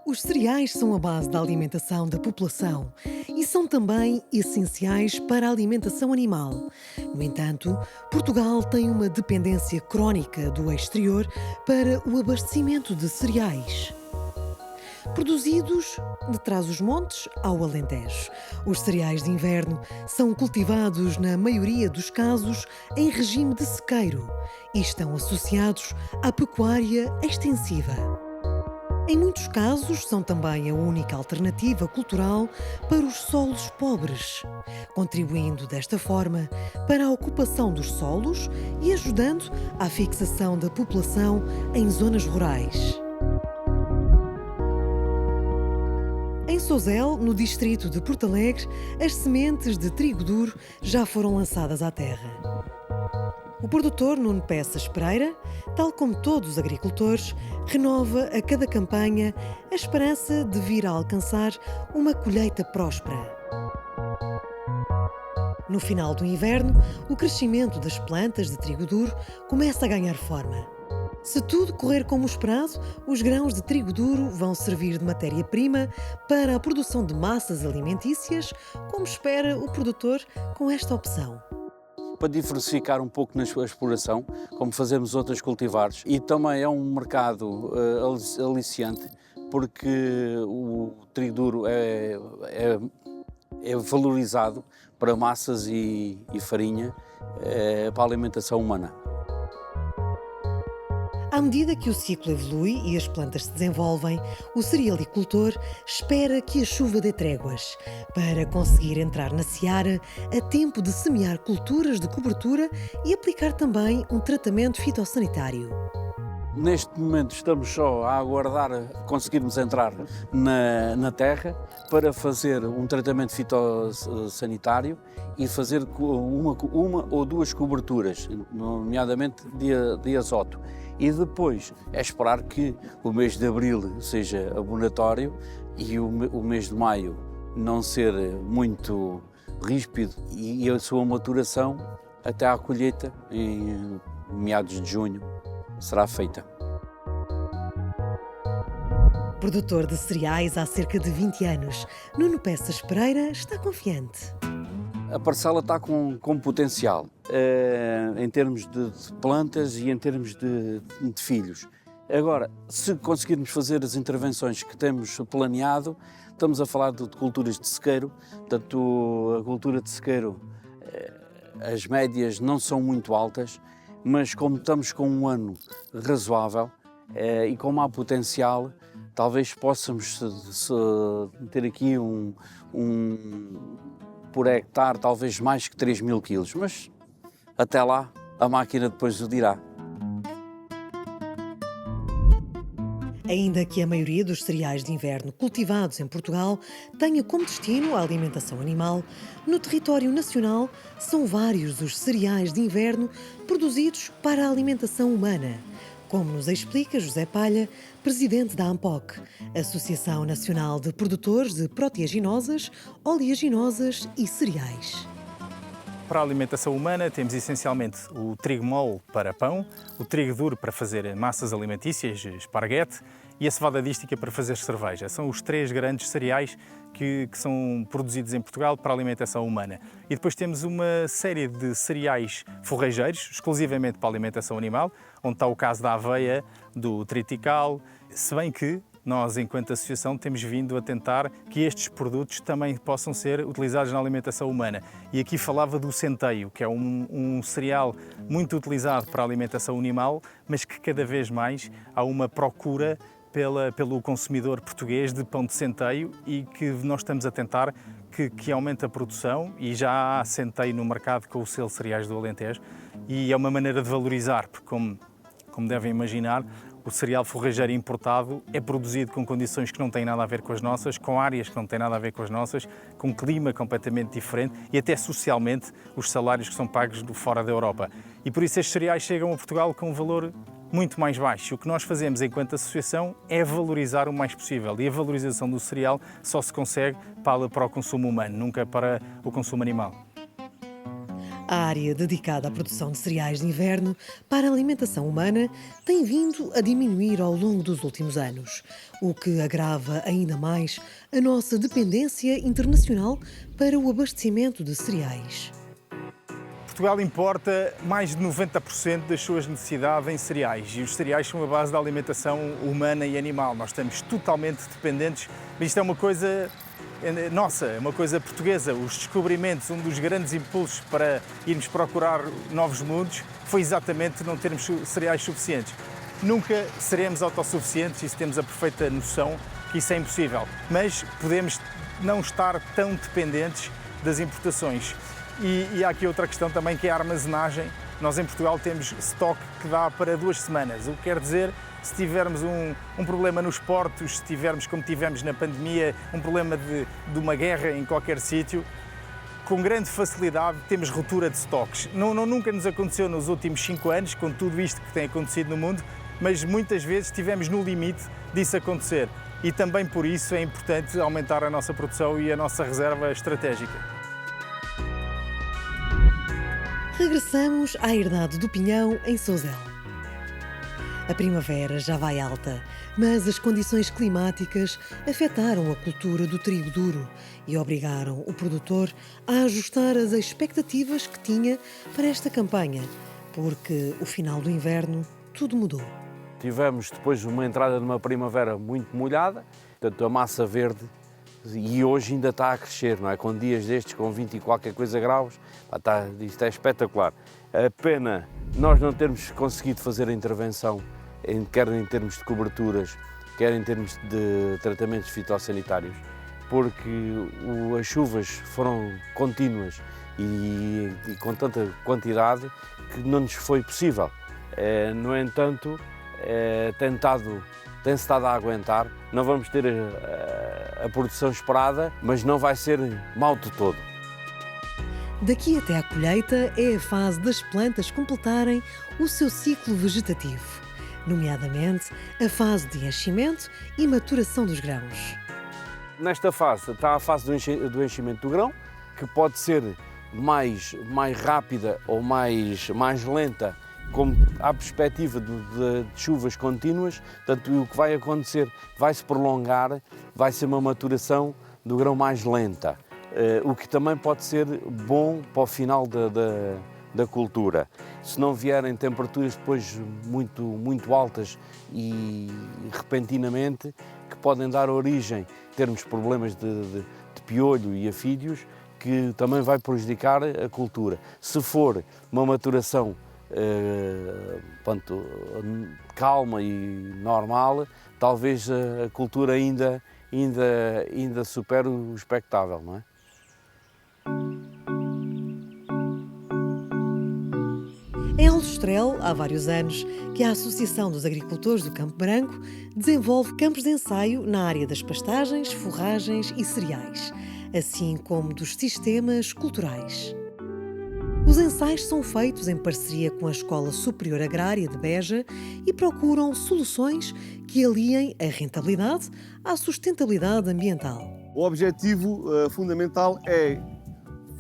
Os cereais são a base da alimentação da população e são também essenciais para a alimentação animal. No entanto, Portugal tem uma dependência crónica do exterior para o abastecimento de cereais. Produzidos de trás-os-montes ao Alentejo. Os cereais de inverno são cultivados, na maioria dos casos, em regime de sequeiro e estão associados à pecuária extensiva. Em muitos casos, são também a única alternativa cultural para os solos pobres, contribuindo desta forma para a ocupação dos solos e ajudando à fixação da população em zonas rurais. Em Sozel, no distrito de Porto Alegre, as sementes de trigo duro já foram lançadas à terra. O produtor Nuno Peças Pereira, tal como todos os agricultores, renova a cada campanha a esperança de vir a alcançar uma colheita próspera. No final do inverno, o crescimento das plantas de trigo duro começa a ganhar forma. Se tudo correr como esperado, os grãos de trigo duro vão servir de matéria-prima para a produção de massas alimentícias, como espera o produtor com esta opção. Para diversificar um pouco na sua exploração, como fazemos outros cultivares, e também é um mercado aliciante, porque o trigo duro é valorizado para massas e farinha, para a alimentação humana. À medida que o ciclo evolui e as plantas se desenvolvem, o cerealicultor espera que a chuva dê tréguas para conseguir entrar na seara a tempo de semear culturas de cobertura e aplicar também um tratamento fitossanitário. Neste momento estamos só a aguardar conseguirmos entrar na terra para fazer um tratamento fitossanitário e fazer uma ou duas coberturas, nomeadamente de azoto. E depois é esperar que o mês de abril seja abonatório e o mês de maio não ser muito ríspido e a sua maturação até à colheita em meados de junho será feita. Produtor de cereais há cerca de 20 anos, Nuno Peças Pereira está confiante. A parcela está com potencial, em termos de plantas e em termos de filhos. Agora, se conseguirmos fazer as intervenções que temos planeado, estamos a falar de culturas de sequeiro, portanto, a cultura de sequeiro, as médias não são muito altas, mas como estamos com um ano razoável e como há potencial, talvez possamos ter aqui por hectare, talvez mais que 3.000 quilos, mas até lá a máquina depois o dirá. Ainda que a maioria dos cereais de inverno cultivados em Portugal tenha como destino a alimentação animal, no território nacional são vários os cereais de inverno produzidos para a alimentação humana, como nos explica José Palha, presidente da ANPOC, Associação Nacional de Produtores de Proteaginosas, Oleaginosas e Cereais. Para a alimentação humana temos essencialmente o trigo mole para pão, o trigo duro para fazer massas alimentícias, esparguete, e a cevada dística para fazer cerveja. São os três grandes cereais que são produzidos em Portugal para a alimentação humana. E depois temos uma série de cereais forrageiros, exclusivamente para a alimentação animal, onde está o caso da aveia, do triticale, se bem que nós, enquanto associação, temos vindo a tentar que estes produtos também possam ser utilizados na alimentação humana. E aqui falava do centeio, que é um cereal muito utilizado para a alimentação animal, mas que cada vez mais há uma procura pelo consumidor português de pão de centeio e que nós estamos a tentar que aumente a produção, e já há centeio no mercado com o selo Cereais do Alentejo, e é uma maneira de valorizar, porque como devem imaginar, o cereal forrageiro importado é produzido com condições que não têm nada a ver com as nossas, com áreas que não têm nada a ver com as nossas, com um clima completamente diferente e até socialmente os salários que são pagos fora da Europa. E por isso estes cereais chegam a Portugal com um valor muito mais baixo. O que nós fazemos enquanto associação é valorizar o mais possível, e a valorização do cereal só se consegue para o consumo humano, nunca para o consumo animal. A área dedicada à produção de cereais de inverno para a alimentação humana tem vindo a diminuir ao longo dos últimos anos, o que agrava ainda mais a nossa dependência internacional para o abastecimento de cereais. Portugal importa mais de 90% das suas necessidades em cereais e os cereais são a base da alimentação humana e animal. Nós estamos totalmente dependentes, mas isto é uma coisa nossa, é uma coisa portuguesa. Os descobrimentos, um dos grandes impulsos para irmos procurar novos mundos foi exatamente não termos cereais suficientes. Nunca seremos autossuficientes, isso temos a perfeita noção que isso é impossível, mas podemos não estar tão dependentes das importações. E há aqui outra questão também, que é a armazenagem. Nós em Portugal temos estoque que dá para 2 semanas, o que quer dizer, se tivermos um problema nos portos, se tivermos, como tivemos na pandemia, um problema de uma guerra em qualquer sítio, com grande facilidade temos ruptura de estoques. Nunca nos aconteceu nos últimos 5 anos, com tudo isto que tem acontecido no mundo, mas muitas vezes estivemos no limite disso acontecer. E também por isso é importante aumentar a nossa produção e a nossa reserva estratégica. Regressamos à herdade do pinhão em Sousel. A primavera já vai alta, mas as condições climáticas afetaram a cultura do trigo duro e obrigaram o produtor a ajustar as expectativas que tinha para esta campanha, porque o final do inverno tudo mudou. Tivemos depois uma entrada numa primavera muito molhada, portanto a massa verde, e hoje ainda está a crescer, não é? Com dias destes, com 20 e qualquer coisa graus, isto é espetacular. A pena nós não termos conseguido fazer a intervenção, quer em termos de coberturas, quer em termos de tratamentos fitossanitários, porque as chuvas foram contínuas e com tanta quantidade que não nos foi possível. No entanto, tem-se estado a aguentar, não vamos ter a produção esperada, mas não vai ser mau de todo. Daqui até à colheita é a fase das plantas completarem o seu ciclo vegetativo, nomeadamente a fase de enchimento e maturação dos grãos. Nesta fase está a fase do enchimento do grão, que pode ser mais rápida ou mais lenta, como há perspectiva de chuvas contínuas. Portanto, o que vai acontecer vai se prolongar, vai ser uma maturação do grão mais lenta, o que também pode ser bom para o final da cultura. Se não vierem temperaturas depois muito altas e repentinamente, que podem dar origem a termos problemas de piolho e afídeos, que também vai prejudicar a cultura. Se for uma maturação calma e normal, talvez a cultura ainda supere o expectável, não é? Em Aljustrel, há vários anos que a Associação dos Agricultores do Campo Branco desenvolve campos de ensaio na área das pastagens, forragens e cereais, assim como dos sistemas culturais. Os ensaios são feitos em parceria com a Escola Superior Agrária de Beja e procuram soluções que aliem a rentabilidade à sustentabilidade ambiental. O objetivo fundamental é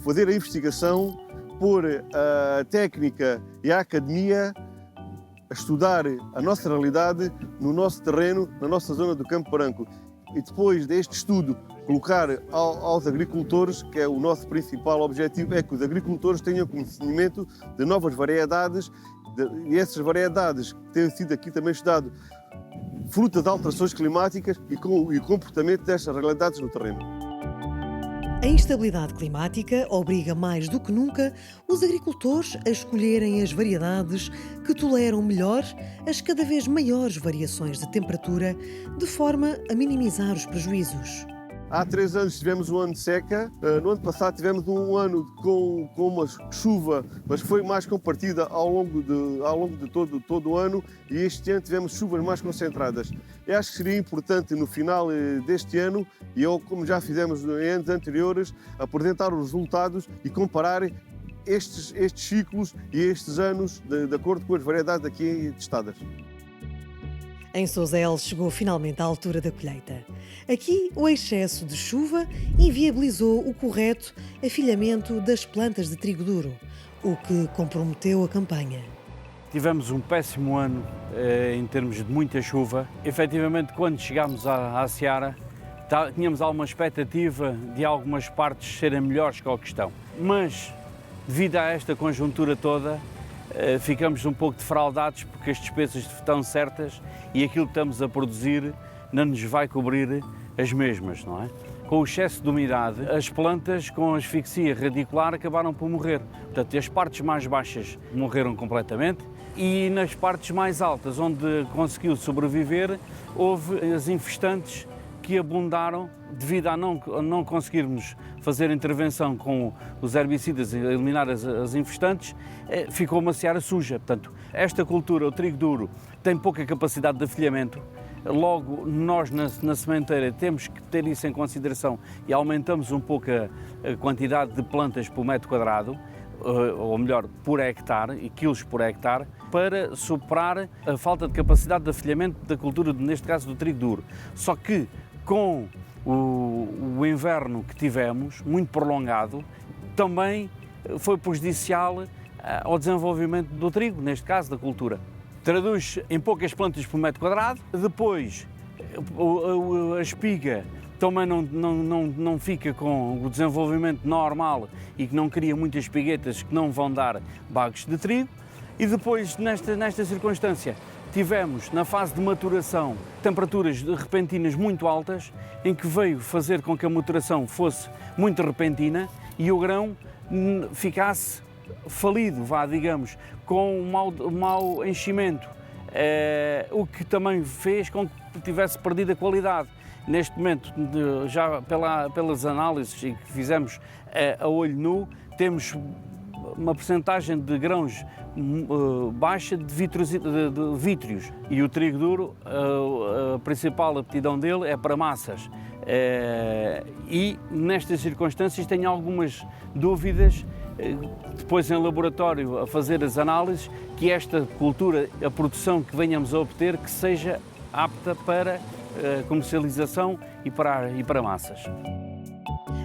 fazer a investigação, pôr a técnica e a academia a estudar a nossa realidade no nosso terreno, na nossa zona do Campo Branco. E depois deste estudo, colocar aos agricultores, que é o nosso principal objetivo, é que os agricultores tenham conhecimento de novas variedades, e essas variedades que têm sido aqui também estudado, fruto de alterações climáticas e o comportamento destas realidades no terreno. A instabilidade climática obriga mais do que nunca os agricultores a escolherem as variedades que toleram melhor as cada vez maiores variações de temperatura, de forma a minimizar os prejuízos. Há 3 anos tivemos um ano de seca, no ano passado tivemos um ano com uma chuva, mas foi mais compartida ao longo de todo o ano, e este ano tivemos chuvas mais concentradas. Eu acho que seria importante no final deste ano, e como já fizemos em anos anteriores, apresentar os resultados e comparar estes ciclos e estes anos de acordo com as variedades aqui testadas. Em Sousel chegou finalmente a altura da colheita. Aqui, o excesso de chuva inviabilizou o correto afilhamento das plantas de trigo duro, o que comprometeu a campanha. Tivemos um péssimo ano em termos de muita chuva. Efetivamente, quando chegámos à seara, tínhamos alguma expectativa de algumas partes serem melhores que o que estão. Mas, devido a esta conjuntura toda, ficamos um pouco defraudados porque as despesas estão certas e aquilo que estamos a produzir não nos vai cobrir as mesmas, não é? Com o excesso de umidade, as plantas com asfixia radicular acabaram por morrer. Portanto, as partes mais baixas morreram completamente e nas partes mais altas, onde conseguiu sobreviver, houve as infestantes que abundaram devido a não conseguirmos fazer intervenção com os herbicidas e eliminar as infestantes, ficou uma seara suja. Portanto, esta cultura, o trigo duro, tem pouca capacidade de afilhamento. Logo, nós na sementeira temos que ter isso em consideração e aumentamos um pouco a quantidade de plantas por metro quadrado, ou melhor, por hectare, e quilos por hectare, para superar a falta de capacidade de afilhamento da cultura, neste caso do trigo duro. Só que com o inverno que tivemos, muito prolongado, também foi prejudicial ao desenvolvimento do trigo, neste caso da cultura. Traduz em poucas plantas por metro quadrado, depois a espiga também não fica com o desenvolvimento normal e que não cria muitas espiguetas que não vão dar bagos de trigo. E depois, nesta circunstância, tivemos na fase de maturação temperaturas repentinas muito altas, em que veio fazer com que a maturação fosse muito repentina e o grão ficasse falido, digamos, com um mau enchimento, o que também fez com que tivesse perdido a qualidade. Neste momento, já pelas análises que fizemos a olho nu, temos uma percentagem de grãos baixa de vítreos e o trigo duro, a principal aptidão dele é para massas. E nestas circunstâncias tenho algumas dúvidas, depois em laboratório a fazer as análises, que esta cultura, a produção que venhamos a obter, que seja apta para comercialização e para massas.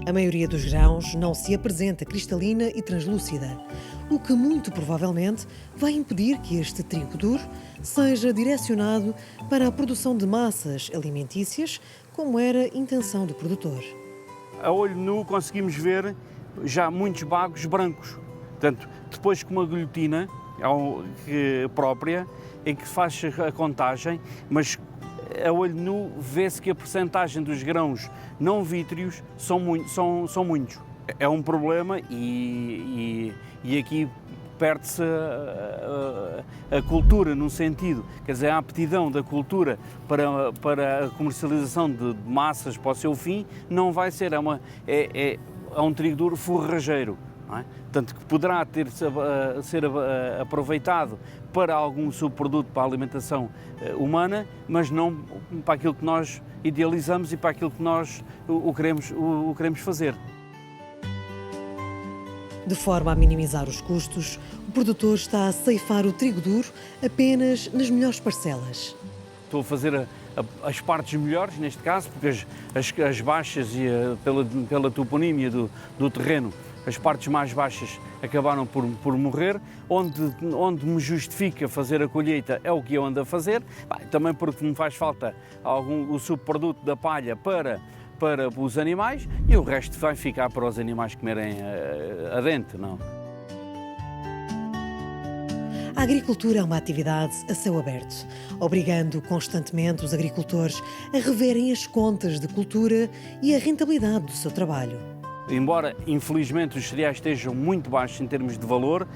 A maioria dos grãos não se apresenta cristalina e translúcida, o que muito provavelmente vai impedir que este trigo duro seja direcionado para a produção de massas alimentícias, como era a intenção do produtor. A olho nu conseguimos ver já muitos bagos brancos, portanto, depois com uma guilhotina própria, em que faz a contagem, mas a olho nu vê-se que a percentagem dos grãos não vítreos são muitos. É um problema e aqui perde-se a cultura, num sentido, quer dizer, a aptidão da cultura para a comercialização de massas para o seu fim não vai ser, é um trigo duro forrageiro. Não é? Portanto, que poderá ser aproveitado para algum subproduto para a alimentação humana, mas não para aquilo que nós idealizamos e para aquilo que nós o queremos fazer. De forma a minimizar os custos, o produtor está a ceifar o trigo duro apenas nas melhores parcelas. Estou a fazer as partes melhores, neste caso, porque as baixas, e pela toponímia do terreno, as partes mais baixas acabaram por morrer. Onde me justifica fazer a colheita é o que eu ando a fazer, também porque me faz falta o subproduto da palha para os animais e o resto vai ficar para os animais comerem adentro, não? A agricultura é uma atividade a céu aberto, obrigando constantemente os agricultores a reverem as contas de cultura e a rentabilidade do seu trabalho. Embora, infelizmente, os cereais estejam muito baixos em termos de valor,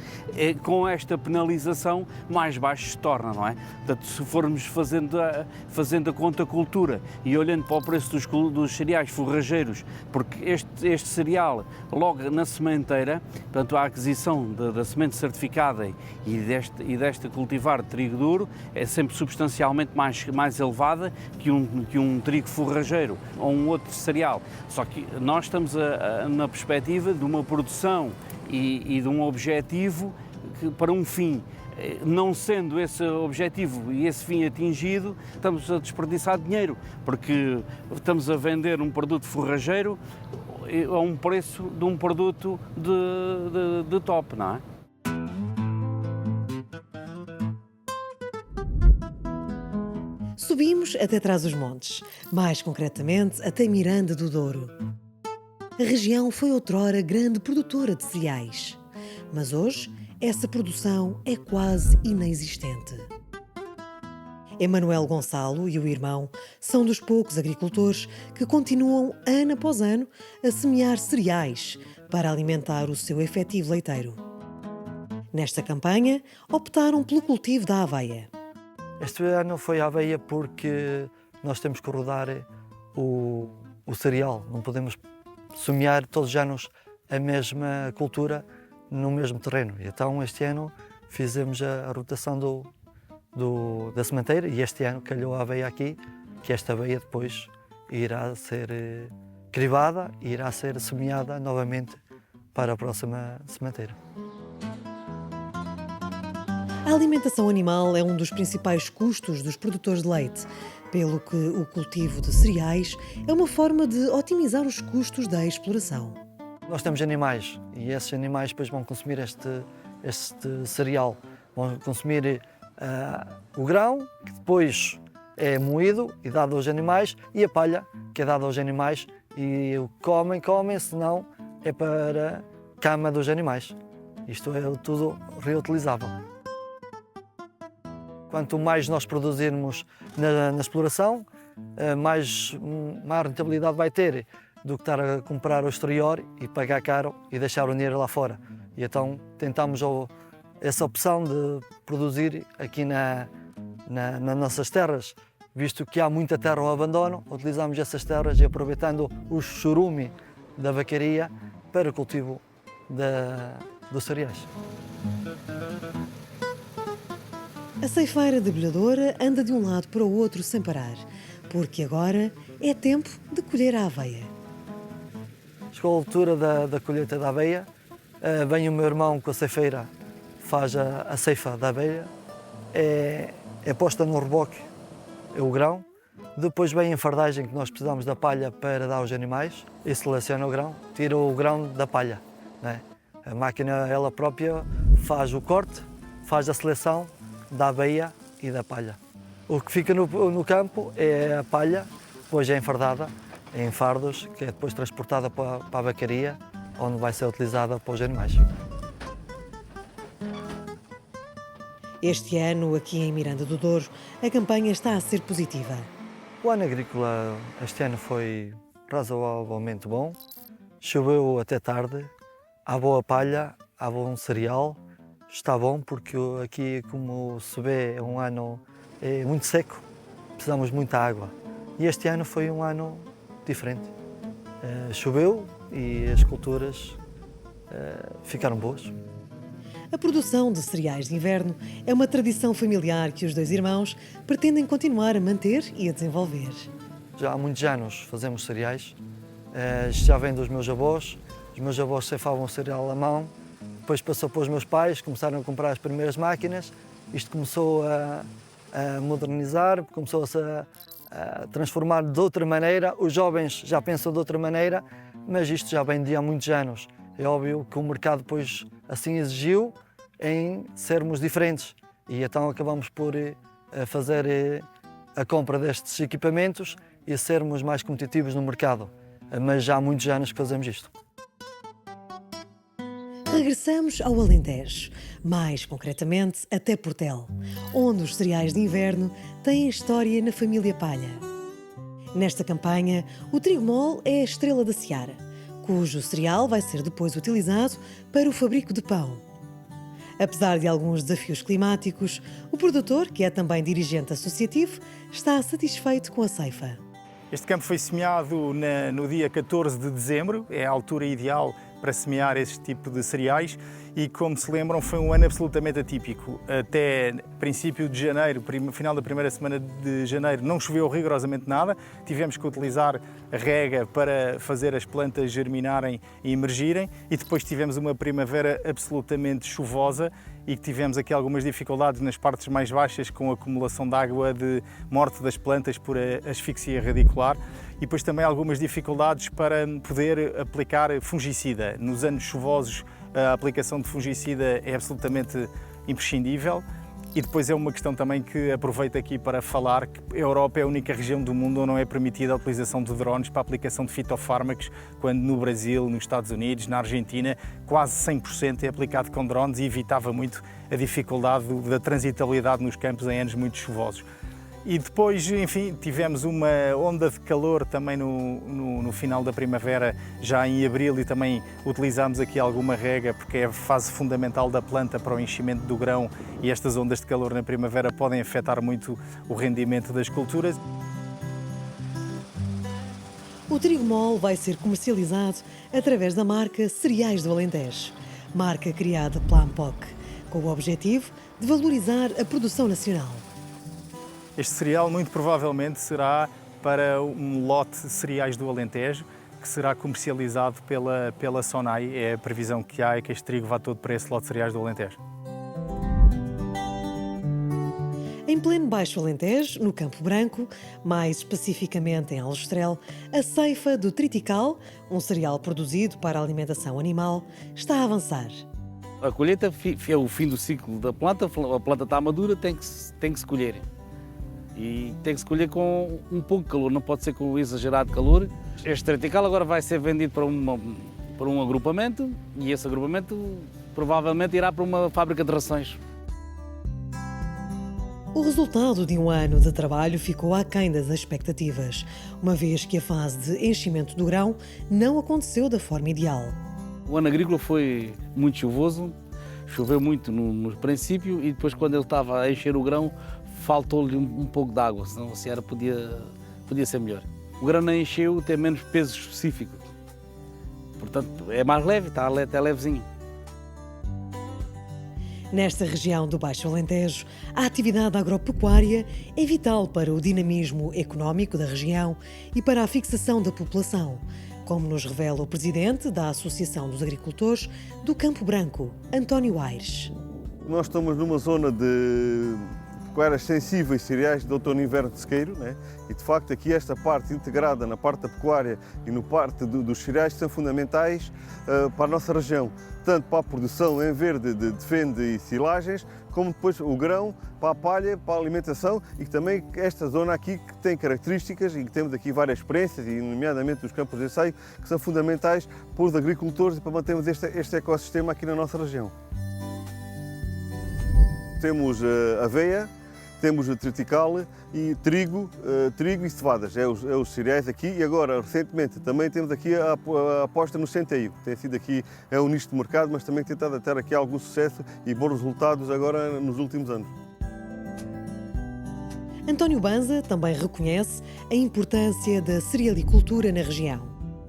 com esta penalização, mais baixo se torna, não é? Portanto, se formos fazendo a conta cultura e olhando para o preço dos cereais forrageiros, porque este cereal, logo na sementeira, portanto, a aquisição da semente certificada e desta cultivar de trigo duro é sempre substancialmente mais elevada que um trigo forrageiro ou um outro cereal. Só que nós estamos na perspectiva de uma produção e de um objetivo para um fim. Não sendo esse objetivo e esse fim atingido, estamos a desperdiçar dinheiro, porque estamos a vender um produto forrageiro a um preço de um produto de top, não é? Subimos até Trás-os-Montes, mais concretamente até Miranda do Douro. A região foi outrora grande produtora de cereais, mas hoje essa produção é quase inexistente. Emanuel Gonçalo e o irmão são dos poucos agricultores que continuam ano após ano a semear cereais para alimentar o seu efetivo leiteiro. Nesta campanha, optaram pelo cultivo da aveia. Este ano foi a aveia porque nós temos que rodar o cereal, não podemos semear todos os anos a mesma cultura no mesmo terreno. E então este ano fizemos a rotação da sementeira e este ano calhou a aveia aqui, que esta aveia depois irá ser cribada e irá ser semeada novamente para a próxima sementeira. A alimentação animal é um dos principais custos dos produtores de leite, pelo que o cultivo de cereais é uma forma de otimizar os custos da exploração. Nós temos animais e esses animais depois vão consumir este cereal, vão consumir o grão, que depois é moído e dado aos animais, e a palha, que é dada aos animais, e o comem, senão é para a cama dos animais. Isto é tudo reutilizável. Quanto mais nós produzirmos na exploração, mais rentabilidade vai ter do que estar a comprar ao exterior e pagar caro e deixar o dinheiro lá fora. E então tentamos essa opção de produzir aqui nas nossas terras, visto que há muita terra ao abandono, utilizamos essas terras e aproveitando o churume da vacaria para o cultivo dos cereais. A ceifeira debulhadora anda de um lado para o outro sem parar, porque agora é tempo de colher a aveia. Chegou a altura da colheita da aveia, vem o meu irmão com a ceifeira, faz a ceifa da aveia, é posta no reboque o grão, depois vem a fardagem que nós precisamos da palha para dar aos animais e seleciona o grão, tira o grão da palha, né? A máquina ela própria faz o corte, faz a seleção da aveia e da palha. O que fica no campo é a palha, depois é enfardada em fardos, que é depois transportada para a vacaria, onde vai ser utilizada para os animais. Este ano, aqui em Miranda do Douro, a campanha está a ser positiva. O ano agrícola este ano foi razoavelmente bom, choveu até tarde, há boa palha, há bom cereal. Está bom porque aqui, como se vê, é um ano muito seco, precisamos de muita água. E este ano foi um ano diferente. Choveu e as culturas ficaram boas. A produção de cereais de inverno é uma tradição familiar que os dois irmãos pretendem continuar a manter e a desenvolver. Já há muitos anos fazemos cereais, isto já vem dos meus avós. Os meus avós ceifavam cereal à mão. Depois passou para os meus pais, começaram a comprar as primeiras máquinas, isto começou a modernizar, começou-se a transformar de outra maneira, os jovens já pensam de outra maneira, mas isto já vem de há muitos anos. É óbvio que o mercado depois assim exigiu em sermos diferentes e então acabamos por fazer a compra destes equipamentos e sermos mais competitivos no mercado, mas já há muitos anos que fazemos isto. Regressamos ao Alentejo, mais concretamente até Portel, onde os cereais de inverno têm história na família Palha. Nesta campanha, o trigo mole é a estrela da seara, cujo cereal vai ser depois utilizado para o fabrico de pão. Apesar de alguns desafios climáticos, o produtor, que é também dirigente associativo, está satisfeito com a ceifa. Este campo foi semeado no dia 14 de dezembro, é a altura ideal para semear este tipo de cereais e, como se lembram, foi um ano absolutamente atípico. Até princípio de janeiro, final da primeira semana de janeiro, não choveu rigorosamente nada, tivemos que utilizar a rega para fazer as plantas germinarem e emergirem e depois tivemos uma primavera absolutamente chuvosa e tivemos aqui algumas dificuldades nas partes mais baixas com a acumulação de água, de morte das plantas por asfixia radicular e depois também algumas dificuldades para poder aplicar fungicida. Nos anos chuvosos a aplicação de fungicida é absolutamente imprescindível E depois é uma questão também que aproveito aqui para falar que a Europa é a única região do mundo onde não é permitida a utilização de drones para a aplicação de fitofármacos, quando no Brasil, nos Estados Unidos, na Argentina, quase 100% é aplicado com drones e evitava muito a dificuldade da transitabilidade nos campos em anos muito chuvosos. E depois, enfim, tivemos uma onda de calor também no final da primavera, já em abril, e também utilizámos aqui alguma rega, porque é a fase fundamental da planta para o enchimento do grão, e estas ondas de calor na primavera podem afetar muito o rendimento das culturas. O trigo mole vai ser comercializado através da marca Cereais do Alentejo, marca criada pela Ampoc, com o objetivo de valorizar a produção nacional. Este cereal muito provavelmente será para um lote de cereais do Alentejo, que será comercializado pela SONAI. É a previsão que há, é que este trigo vá todo para esse lote de cereais do Alentejo. Em pleno Baixo Alentejo, no Campo Branco, mais especificamente em Aljustrel, a ceifa do tritical, um cereal produzido para a alimentação animal, está a avançar. A colheita é o fim do ciclo da planta, a planta está madura, tem que se colher. E tem que se colher com um pouco de calor, não pode ser com exagerado calor. Este tritical agora vai ser vendido para um agrupamento, e esse agrupamento provavelmente irá para uma fábrica de rações. O resultado de um ano de trabalho ficou aquém das expectativas, uma vez que a fase de enchimento do grão não aconteceu da forma ideal. O ano agrícola foi muito chuvoso, choveu muito no princípio, e depois, quando ele estava a encher o grão, faltou-lhe um pouco de água, senão a seara podia ser melhor. O grão não encheu, tem menos peso específico, portanto é mais leve, está até levezinho. Nesta região do Baixo Alentejo, a atividade agropecuária é vital para o dinamismo económico da região e para a fixação da população, como nos revela o presidente da Associação dos Agricultores do Campo Branco, António Aires. Nós estamos numa zona de pecuárias sensíveis, cereais de outono e inverno de sequeiro, né? E de facto aqui esta parte integrada na parte da pecuária e no parte dos cereais são fundamentais para a nossa região, tanto para a produção em verde de fende e silagens, como depois o grão para a palha, para a alimentação, e também esta zona aqui que tem características, e que temos aqui várias experiências, e nomeadamente os campos de ensaio, que são fundamentais para os agricultores e para mantermos este ecossistema aqui na nossa região. Temos aveia, temos o tritical e trigo e cevadas, é os cereais aqui, e agora recentemente também temos aqui a aposta no centeio, tem sido aqui, é um nicho de mercado, mas também tem tentado ter aqui algum sucesso e bons resultados agora nos últimos anos. António Banza também reconhece a importância da cerealicultura na região,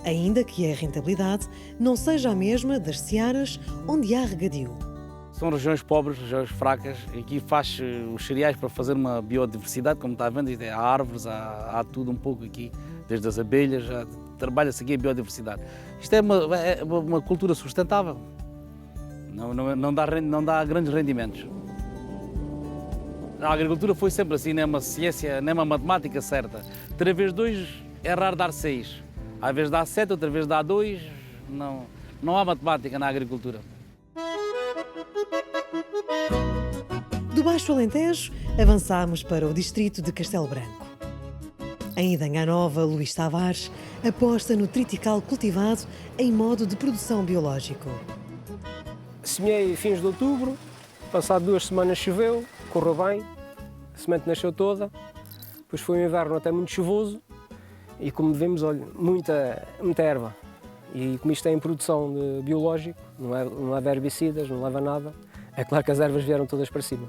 ainda que a rentabilidade não seja a mesma das searas onde há regadio. São regiões pobres, regiões fracas, e aqui faz os cereais para fazer uma biodiversidade, como está vendo, há árvores, há tudo um pouco aqui, desde as abelhas, trabalha-se aqui a biodiversidade. Isto é uma cultura sustentável, não dá grandes rendimentos. A agricultura foi sempre assim, não é uma ciência, nem uma matemática certa. 3 vezes 2 é raro dar 6, às vezes dá 7, outra vez dá 2, não há matemática na agricultura. Do Baixo Alentejo, avançamos para o distrito de Castelo Branco. Em Idanha Nova, Luís Tavares aposta no tritical cultivado em modo de produção biológico. Semeei fins de outubro, passado 2 semanas choveu, correu bem, a semente nasceu toda, depois foi um inverno até muito chuvoso e, como vemos, olha, muita erva. E como isto é em produção de biológico, não leva herbicidas, não leva nada, é claro que as ervas vieram todas para cima.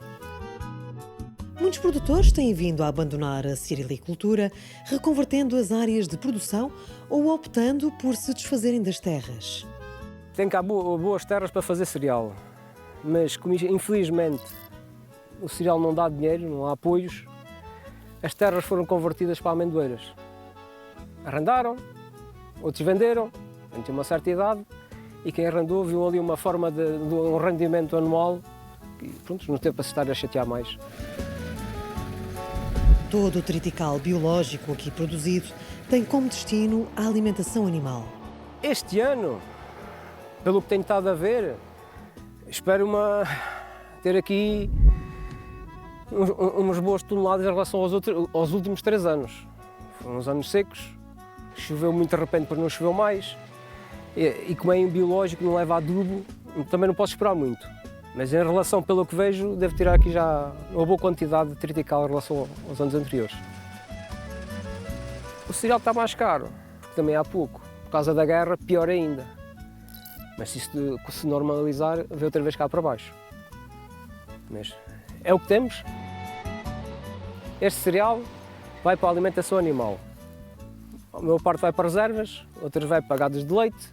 Muitos produtores têm vindo a abandonar a cerealicultura, reconvertendo as áreas de produção ou optando por se desfazerem das terras. Tem cá boas terras para fazer cereal, mas como infelizmente o cereal não dá dinheiro, não há apoios, as terras foram convertidas para amendoeiras. Arrendaram, outros venderam, tinha uma certa idade, e quem arrendou viu ali uma forma de um rendimento anual que, pronto, não teve para se estar a chatear mais. Todo o tritical biológico aqui produzido tem como destino a alimentação animal. Este ano, pelo que tenho estado a ver, espero ter aqui umas boas toneladas em relação aos últimos 3 anos. Foram uns anos secos, choveu muito de repente, depois não choveu mais. E como é em biológico, não leva adubo, também não posso esperar muito. Mas em relação, pelo que vejo, devo tirar aqui já uma boa quantidade de triticale em relação aos anos anteriores. O cereal está mais caro, porque também há pouco. Por causa da guerra, pior ainda. Mas se isto se normalizar, vem outra vez cá para baixo. Mas é o que temos. Este cereal vai para a alimentação animal. A maior parte vai para reservas, outras vai para gados de leite,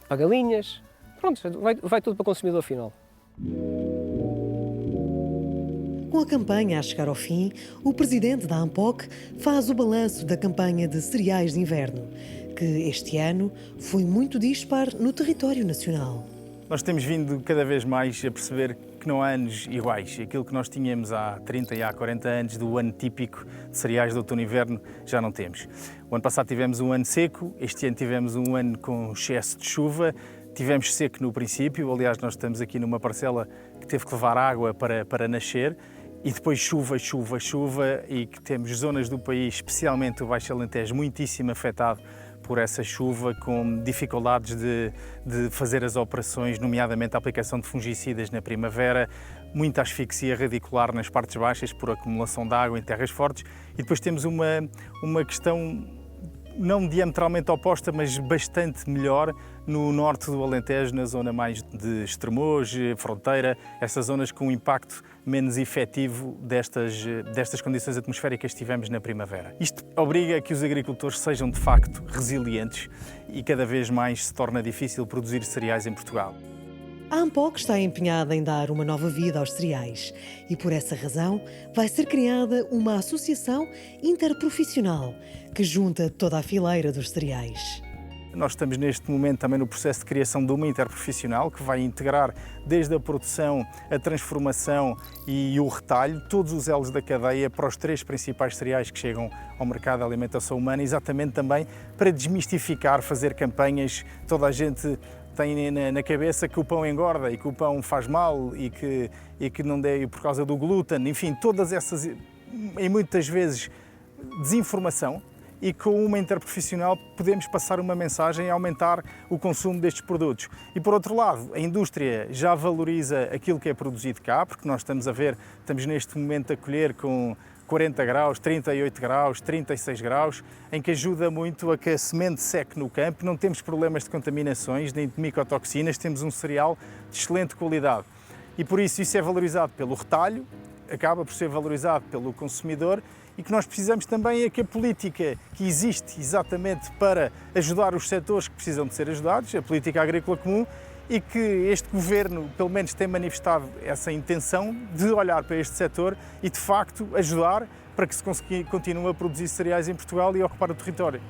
para galinhas. Pronto, vai tudo para o consumidor final. Com a campanha a chegar ao fim, o presidente da ANPOC faz o balanço da campanha de cereais de inverno, que este ano foi muito dispar no território nacional. Nós temos vindo cada vez mais a perceber que não há anos iguais. Aquilo que nós tínhamos há 30 e há 40 anos do ano típico de cereais de outono e inverno, já não temos. O ano passado tivemos um ano seco, este ano tivemos um ano com excesso de chuva, tivemos seco no princípio, aliás nós estamos aqui numa parcela que teve que levar água para nascer, e depois chuva, chuva, chuva, e que temos zonas do país, especialmente o Baixo Alentejo, muitíssimo afetado por essa chuva, com dificuldades de fazer as operações, nomeadamente a aplicação de fungicidas na primavera, muita asfixia radicular nas partes baixas por acumulação de água em terras fortes, e depois temos uma questão não diametralmente oposta, mas bastante melhor no norte do Alentejo, na zona mais de Estremoz, fronteira, essas zonas com um impacto menos efetivo destas condições atmosféricas que tivemos na primavera. Isto obriga a que os agricultores sejam de facto resilientes e cada vez mais se torna difícil produzir cereais em Portugal. A ANPOC está empenhada em dar uma nova vida aos cereais e, por essa razão, vai ser criada uma associação interprofissional que junta toda a fileira dos cereais. Nós estamos neste momento também no processo de criação de uma interprofissional que vai integrar desde a produção, a transformação e o retalho, todos os elos da cadeia para os 3 principais cereais que chegam ao mercado da alimentação humana, exatamente também para desmistificar, fazer campanhas. Toda a gente tem na cabeça que o pão engorda e que o pão faz mal e que não deve por causa do glúten, enfim, todas essas, e muitas vezes, desinformação, e com uma interprofissional podemos passar uma mensagem e aumentar o consumo destes produtos. E por outro lado, a indústria já valoriza aquilo que é produzido cá, porque nós estamos neste momento a colher com 40 graus, 38 graus, 36 graus, em que ajuda muito a que a semente seque no campo, não temos problemas de contaminações, nem de micotoxinas, temos um cereal de excelente qualidade. E por isso é valorizado pelo retalho, acaba por ser valorizado pelo consumidor, e que nós precisamos também é que a política que existe exatamente para ajudar os setores que precisam de ser ajudados, a política agrícola comum, e que este governo, pelo menos, tem manifestado essa intenção de olhar para este setor e, de facto, ajudar para que se continue a produzir cereais em Portugal e a ocupar o território.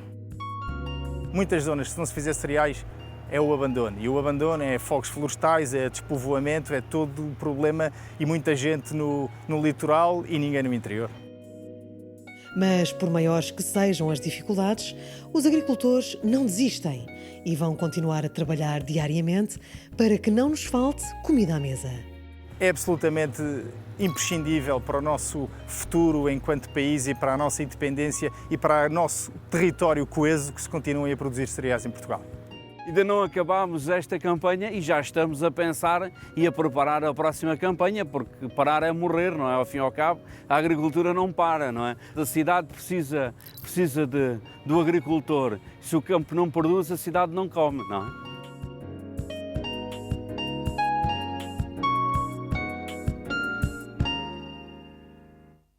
Muitas zonas, se não se fizer cereais, é o abandono. E o abandono é fogos florestais, é despovoamento, é todo o problema e muita gente no litoral e ninguém no interior. Mas, por maiores que sejam as dificuldades, os agricultores não desistem e vão continuar a trabalhar diariamente para que não nos falte comida à mesa. É absolutamente imprescindível para o nosso futuro enquanto país e para a nossa independência e para o nosso território coeso que se continuem a produzir cereais em Portugal. Ainda não acabámos esta campanha e já estamos a pensar e a preparar a próxima campanha, porque parar é morrer, não é? Ao fim e ao cabo, a agricultura não para, não é? A cidade precisa do agricultor. Se o campo não produz, a cidade não come, não é?